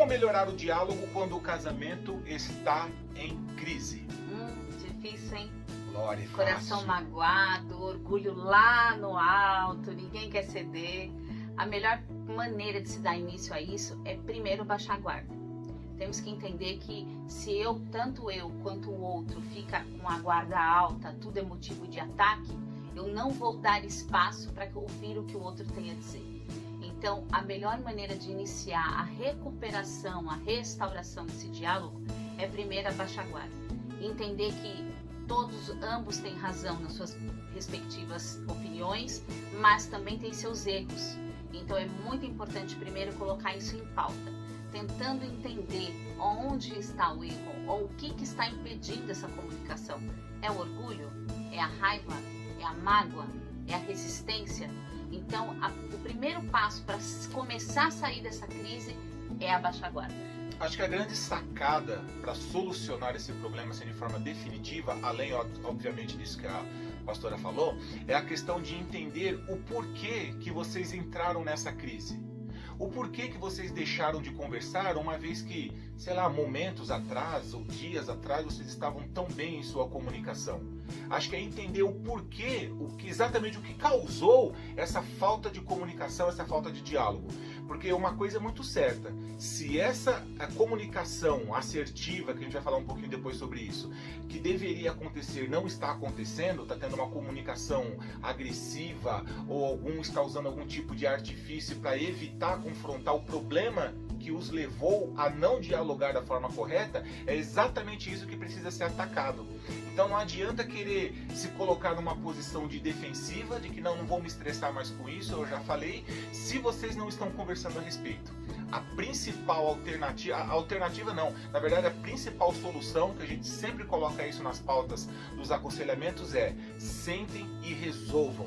melhorar o diálogo quando o casamento está em crise? Difícil, hein? Glória e Coração fácil. magoado, orgulho lá no alto, ninguém quer ceder. A melhor maneira de se dar início a isso é primeiro baixar a guarda. Temos que entender que se tanto eu quanto o outro fica com a guarda alta, tudo é motivo de ataque, eu não vou dar espaço para ouvir o que o outro tem a dizer. Então, a melhor maneira de iniciar a recuperação, a restauração desse diálogo é primeiro abaixar a guarda. Entender que ambos têm razão nas suas respectivas opiniões, mas também têm seus erros. Então, é muito importante primeiro colocar isso em pauta, tentando entender onde está o erro, ou o que está impedindo essa comunicação. É o orgulho? É a raiva? É a mágoa? É a resistência? Então, o primeiro passo para começar a sair dessa crise é abaixar a guarda. Acho que a grande sacada para solucionar esse problema assim, de forma definitiva, além, obviamente, disso que a pastora falou, é a questão de entender o porquê que vocês entraram nessa crise. O porquê que vocês deixaram de conversar, uma vez que, sei lá, momentos atrás ou dias atrás vocês estavam tão bem em sua comunicação. Acho que é entender o porquê, exatamente o que causou essa falta de comunicação, essa falta de diálogo. Porque uma coisa é muito certa, se essa comunicação assertiva, que a gente vai falar um pouquinho depois sobre isso, que deveria acontecer, não está acontecendo, está tendo uma comunicação agressiva, ou algum está usando algum tipo de artifício para evitar confrontar o problema que os levou a não dialogar da forma correta, é exatamente isso que precisa ser atacado. Então não adianta querer se colocar numa posição de defensiva, de que não vou me estressar mais com isso, eu já falei, se vocês não estão conversando a respeito. A principal alternativa não, na verdade a principal solução, que a gente sempre coloca isso nas pautas dos aconselhamentos, é sentem e resolvam.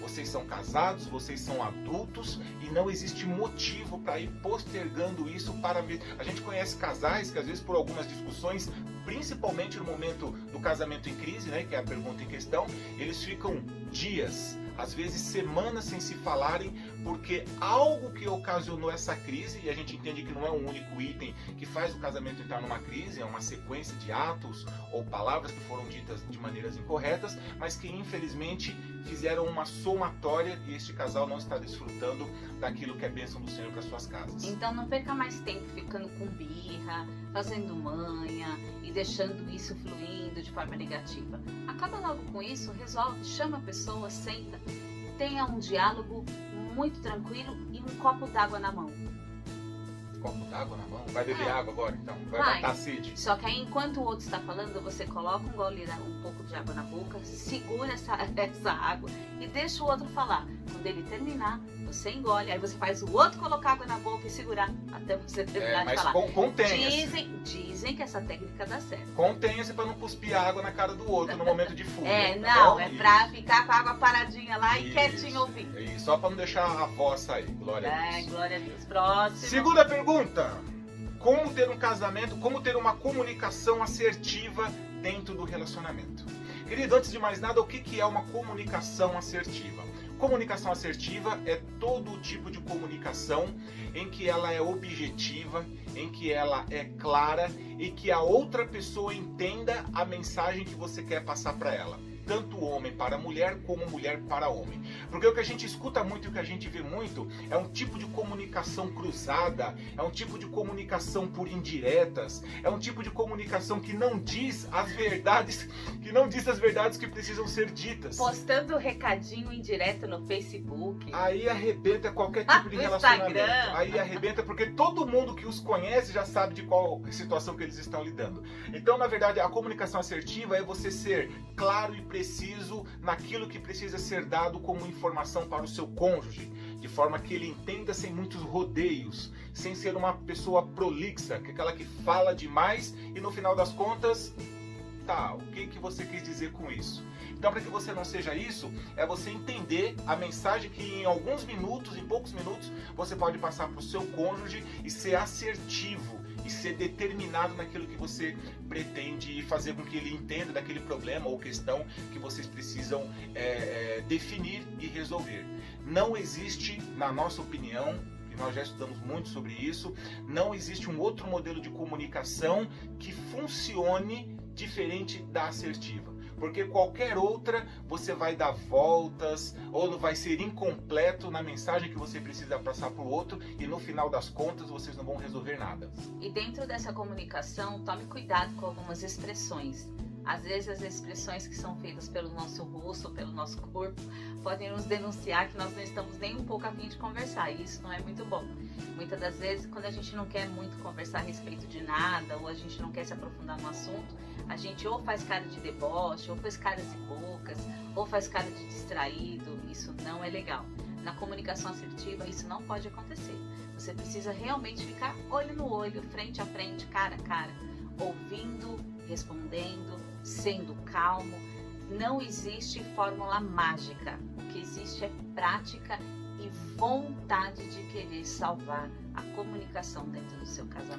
Vocês são casados, vocês são adultos e não existe motivo para ir postergando isso para... A gente conhece casais que às vezes por algumas discussões, principalmente no momento do casamento em crise, né, que é a pergunta em questão, eles ficam dias, às vezes semanas sem se falarem, porque algo que ocasionou essa crise, e a gente entende que não é um único item que faz o casamento entrar numa crise, é uma sequência de atos ou palavras que foram ditas de maneiras incorretas, mas que infelizmente fizeram uma somatória e este casal não está desfrutando daquilo que é bênção do Senhor para suas casas. Então não perca mais tempo ficando com birra, fazendo manha e deixando isso fluindo de forma negativa. Acaba logo com isso, resolve, chama a pessoa, senta, tenha um diálogo muito tranquilo e um copo d'água na mão. Copo d'água na mão? Vai beber água agora então? Vai matar a sede? Só que aí enquanto o outro está falando, você coloca um pouco de água na boca, segura essa água e deixa o outro falar. Quando ele terminar, você engole, aí você faz o outro colocar água na boca e segurar até você terminar de falar. Mas contenha-se. Dizem que essa técnica dá certo. Contenha-se para não cuspir água na cara do outro no momento de fúria. Pra ficar com a água paradinha lá e quietinho ouvindo. Isso, só para não deixar a voz sair. Glória a Deus. Glória a Deus. Próximo. Segunda pergunta. Como ter um casamento, como ter uma comunicação assertiva dentro do relacionamento? Querido, antes de mais nada, o que é uma comunicação assertiva? Comunicação assertiva é todo tipo de comunicação em que ela é objetiva, em que ela é clara e que a outra pessoa entenda a mensagem que você quer passar para ela. Tanto homem para mulher, como mulher para homem. Porque o que a gente escuta muito e o que a gente vê muito é um tipo de comunicação cruzada, é um tipo de comunicação por indiretas, é um tipo de comunicação que não diz as verdades, que precisam ser ditas. Postando recadinho indireto no Facebook. Aí arrebenta qualquer tipo de relacionamento. Instagram. Aí arrebenta porque todo mundo que os conhece já sabe de qual situação que eles estão lidando. Então, na verdade, a comunicação assertiva é você ser claro e preciso naquilo que precisa ser dado como informação para o seu cônjuge, de forma que ele entenda sem muitos rodeios, sem ser uma pessoa prolixa, que é aquela que fala demais e no final das contas, o que você quis dizer com isso? Então, para que você não seja isso, é você entender a mensagem que em alguns minutos, em poucos minutos, você pode passar para o seu cônjuge e ser assertivo e ser determinado naquilo que você pretende fazer com que ele entenda daquele problema ou questão que vocês precisam definir e resolver. Não existe, na nossa opinião, e nós já estudamos muito sobre isso, não existe um outro modelo de comunicação que funcione diferente da assertiva. Porque qualquer outra você vai dar voltas ou vai ser incompleto na mensagem que você precisa passar para o outro e no final das contas vocês não vão resolver nada. E dentro dessa comunicação, tome cuidado com algumas expressões. Às vezes as expressões que são feitas pelo nosso rosto, pelo nosso corpo, podem nos denunciar que nós não estamos nem um pouco a fim de conversar, e isso não é muito bom. Muitas das vezes, quando a gente não quer muito conversar a respeito de nada, ou a gente não quer se aprofundar no assunto, a gente ou faz cara de deboche, ou faz caras e bocas, ou faz cara de distraído. Isso não é legal. Na comunicação assertiva, isso não pode acontecer. Você precisa realmente ficar olho no olho, frente a frente, cara a cara, ouvindo, respondendo, sendo calmo. Não existe fórmula mágica. O que existe é prática e vontade de querer salvar a comunicação dentro do seu casamento.